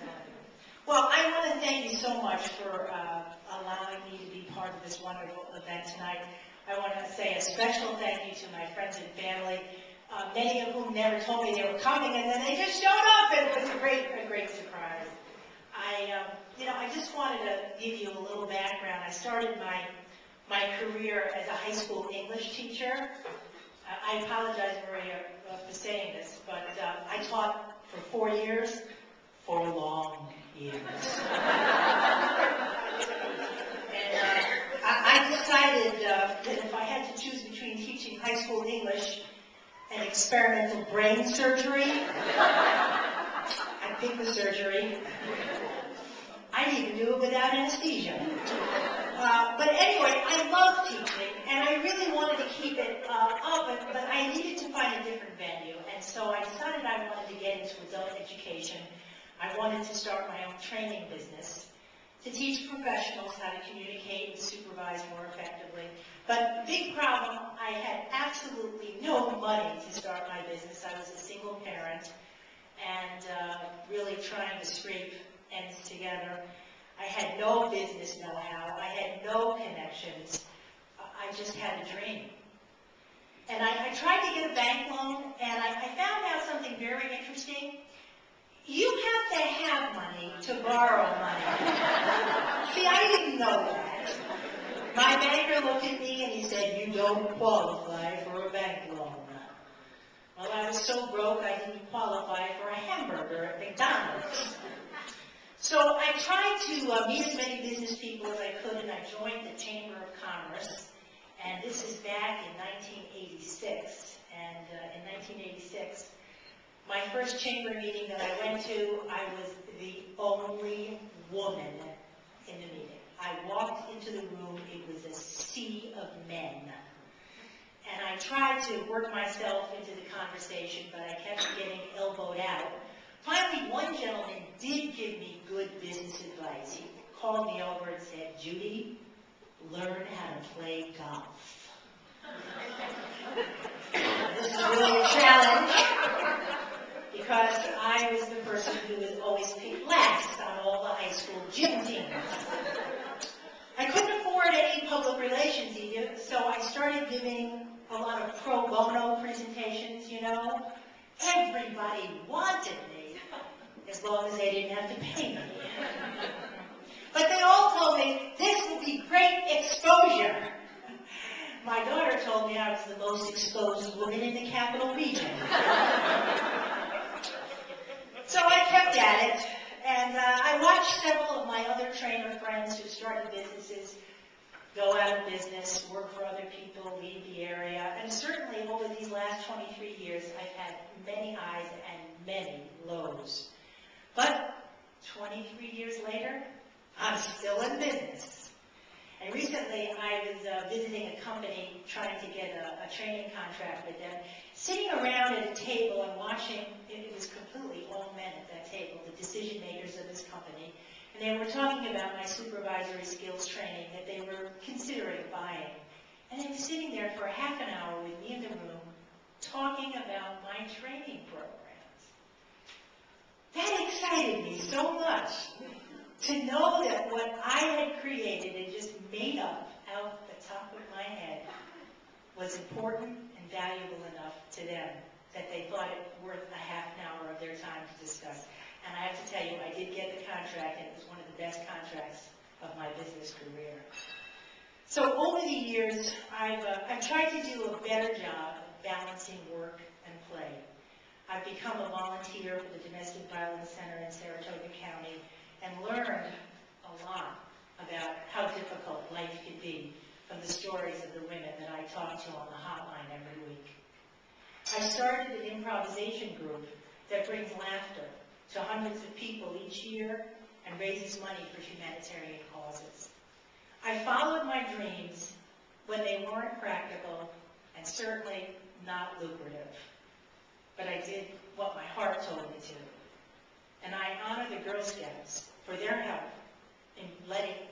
So, well, I want to thank you so much for allowing me to be part of this wonderful event tonight. I want to say a special thank you to my friends and family, many of whom never told me they were coming, and then they just showed up, and it was a great surprise. I just wanted to give you a little background. I started my career as a high school English teacher. I apologize, Maria, for saying this, but I taught for 4 years, for long years. And I decided that if I had to choose between teaching high school English and experimental brain surgery, I'd pick the surgery. I'd even do it without anesthesia. But anyway, I love teaching, and I really wanted to keep it up, but I needed to find a different venue, and so I decided I wanted to get into adult education. I wanted to start my own training business to teach professionals how to communicate and supervise more effectively. But big problem, I had absolutely no money to start my business. I was a single parent and really trying to scrape ends together. I had no business know-how. I had no connections. I just had a dream. And I tried to get a bank loan, and I found out something very interesting. You have to have money to borrow money. See, I didn't know that. My banker looked at me and he said, "You don't qualify for a bank loan." Well, I was so broke I didn't qualify for a hamburger at McDonald's. So I tried to meet as many business people as I could, and I joined the Chamber of Commerce. And this is back in 1986. And in 1986, my first chamber meeting that I went to, I was the only woman in the meeting. I walked into the room, it was a sea of men. And I tried to work myself into the conversation, but I kept getting elbowed out. Finally, one gentleman did give me good business advice. He called me over and said, "Judy, learn how to play golf." This is really a challenge, because I was the person who was always picked last on all the high school gym teams. I couldn't afford any public relations either, so I started giving a lot of pro bono presentations, Everybody wanted me, as long as they didn't have to pay me. But they all told me, "This will be great exposure." My daughter told me I was the most exposed woman in the capital region. So I kept at it, and I watched several of my other trainer friends who started businesses go out of business, work for other people, leave the area, and certainly over these last 23 years, I've had many highs and many lows. But 23 years later, I'm still in business. And recently, I was visiting a company trying to get a training contract with them, sitting around at a table and watching. It was completely all men at that table, the decision makers of this company, and they were talking about my supervisory skills training that they were considering buying. And they were sitting there for half an hour with me in the room, talking about my training programs. That excited me so much, to know that what I had created and just made up out the top of my head was important and valuable enough to them that they thought it worth a half an hour of their time to discuss. And I have to tell you, I did get the contract, and it was one of the best contracts of my business career. So over the years, I've tried to do a better job of balancing work and play. I've become a volunteer for the Domestic Violence Center in Saratoga County and learned a lot about how difficult life can be from the stories of the women that I talk to on the hotline every week. I started an improvisation group that brings laughter to hundreds of people each year and raises money for humanitarian causes. I followed my dreams when they weren't practical and certainly not lucrative. But I did what my heart told me to. And I honor the Girl Scouts for their help in letting